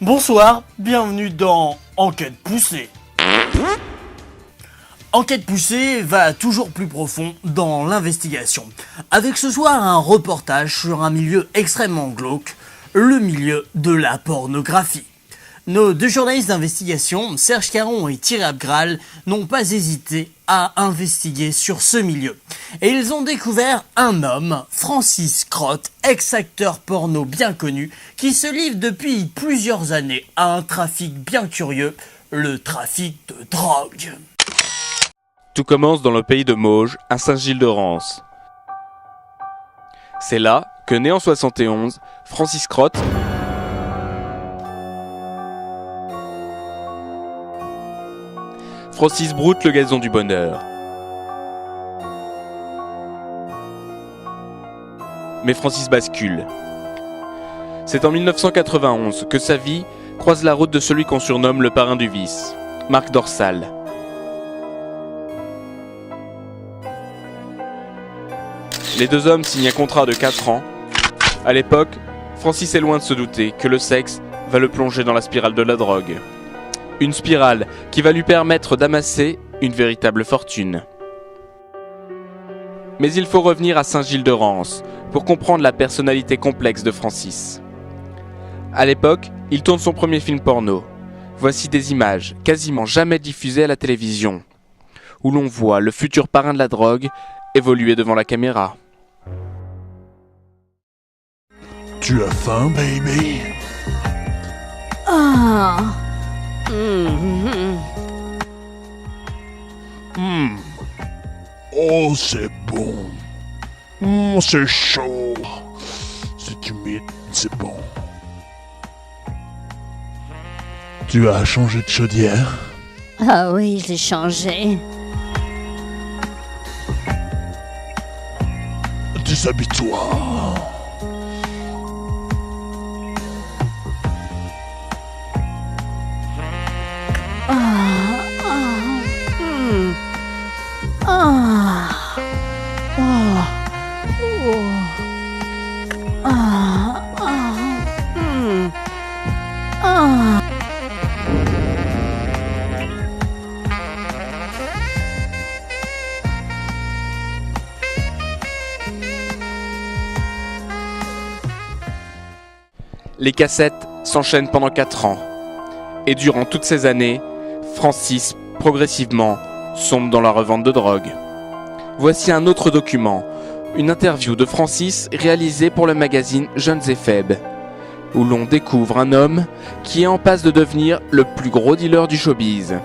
Bonsoir, bienvenue dans Enquête poussée. Enquête poussée va toujours plus profond dans l'investigation. Avec ce soir un reportage sur un milieu extrêmement glauque, le milieu de la pornographie. Nos deux journalistes d'investigation, Serge Caron et Thierry Abgral, n'ont pas hésité à investiguer sur ce milieu. Et ils ont découvert un homme, Francis Crotte, ex-acteur porno bien connu, qui se livre depuis plusieurs années à un trafic bien curieux, le trafic de drogue. Tout commence dans le pays de Mauges, à Saint-Gilles-de-Rance. C'est là que, né en 71, Francis Crotte broute le gazon du bonheur. Mais Francis bascule. C'est en 1991 que sa vie croise la route de celui qu'on surnomme le parrain du vice, Marc Dorsal. Les deux hommes signent un contrat de 4 ans. À l'époque, Francis est loin de se douter que le sexe va le plonger dans la spirale de la drogue. Une spirale qui va lui permettre d'amasser une véritable fortune. Mais il faut revenir à Saint-Gilles-de-Rance pour comprendre la personnalité complexe de Francis. À l'époque, il tourne son premier film porno. Voici des images quasiment jamais diffusées à la télévision, où l'on voit le futur parrain de la drogue évoluer devant la caméra. Tu as faim, baby? Ah. Oh, c'est bon. C'est chaud. C'est humide, c'est bon. Tu as changé de chaudière? Ah oui, j'ai changé. Déshabille-toi. Les cassettes s'enchaînent pendant 4 ans. Et durant toutes ces années, Francis, progressivement, sombre dans la revente de drogue. Voici un autre document, une interview de Francis réalisée pour le magazine Jeunes et Faibles, où l'on découvre un homme qui est en passe de devenir le plus gros dealer du showbiz.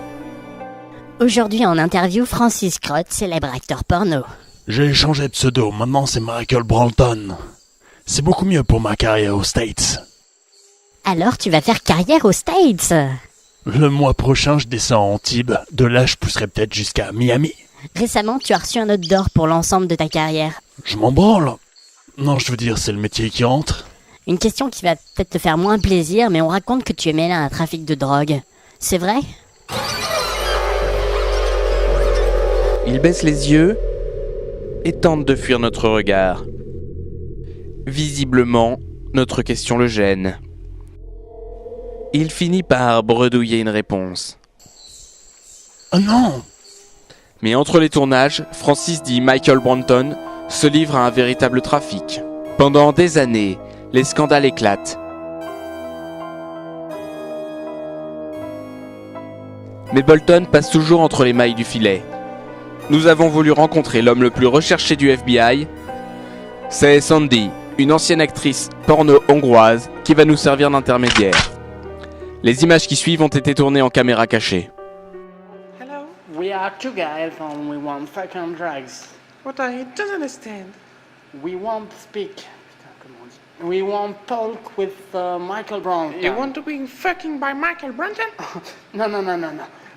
Aujourd'hui en interview, Francis Crotte, célèbre acteur porno. J'ai changé de pseudo, maintenant c'est Michael Branton. C'est beaucoup mieux pour ma carrière aux States. Alors tu vas faire carrière aux States? Le mois prochain, je descends en Antibes. De là, je pousserai peut-être jusqu'à Miami. Récemment, tu as reçu un œuf d'or pour l'ensemble de ta carrière. Je m'en branle. Non, je veux dire, c'est le métier qui rentre. Une question qui va peut-être te faire moins plaisir, mais on raconte que tu es mêlé à un trafic de drogue. C'est vrai? Il baisse les yeux et tente de fuir notre regard. Visiblement, notre question le gêne. Il finit par bredouiller une réponse. Ah non! Mais entre les tournages, Francis dit Michael Branton se livre à un véritable trafic. Pendant des années, les scandales éclatent. Mais Bolton passe toujours entre les mailles du filet. Nous avons voulu rencontrer l'homme le plus recherché du FBI. C'est Sandy, une ancienne actrice porno hongroise qui va nous servir d'intermédiaire. Les images qui suivent ont été tournées en caméra cachée. Hello? We are two guys and we want fucking drugs. What I don't understand. We want speak. Come on. We want talk with Michael Brown. You want to be fucking by Michael Branton? No.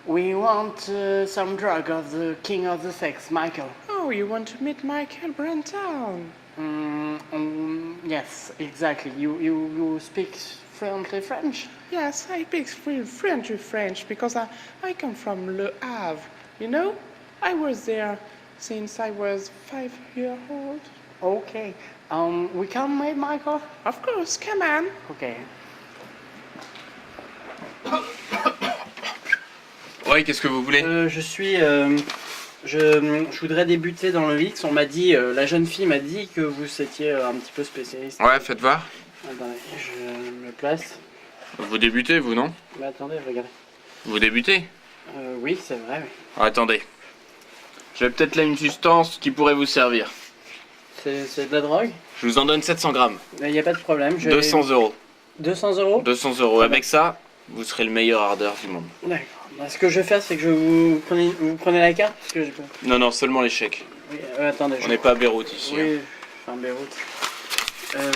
We want some drug of the king of the sex, Michael. Oh, you want to meet Michael Branton? Yes, exactly. You speak fluently French? Yes, I speak French because I come from Le Havre. You know, I was there since I was 5 years old. Okay. We can meet Michael? Of course, come on. Okay. Oui, qu'est-ce que vous voulez? Je voudrais débuter dans le X. On m'a dit, la jeune fille m'a dit que vous étiez un petit peu spécialiste. Ouais, faites voir. Attendez, je me place. Vous débutez, vous, non? Mais attendez, regardez. Vous débutez? Oui, c'est vrai. Oui. Attendez. J'ai peut-être là une substance qui pourrait vous servir. C'est de la drogue? Je vous en donne 700 grammes. Il n'y a pas de problème. 200 €. 200 €? 200 €. Avec ça, vous serez le meilleur ardeur du monde. D'accord. Bah, ce que je vais faire, c'est que vous prenez la carte parce que j'ai pas... Non, non, seulement les chèques. Oui, attendez. On n'est pas à Beyrouth ici. Oui, enfin Beyrouth.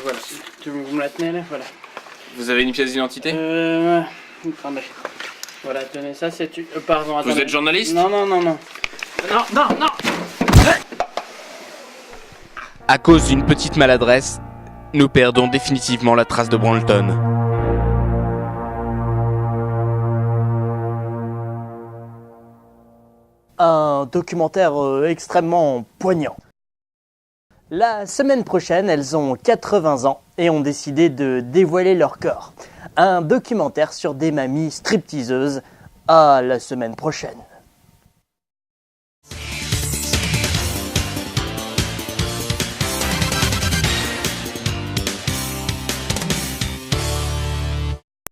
Voilà. Vous me la tenez là? Voilà. Vous avez une pièce d'identité? Attendez. Voilà, tenez, ça c'est... pardon, attendez. Vous êtes journaliste? Non. Non. À cause d'une petite maladresse, nous perdons définitivement la trace de Brandon. Un documentaire extrêmement poignant. La semaine prochaine, elles ont 80 ans et ont décidé de dévoiler leur corps. Un documentaire sur des mamies stripteaseuses. À la semaine prochaine.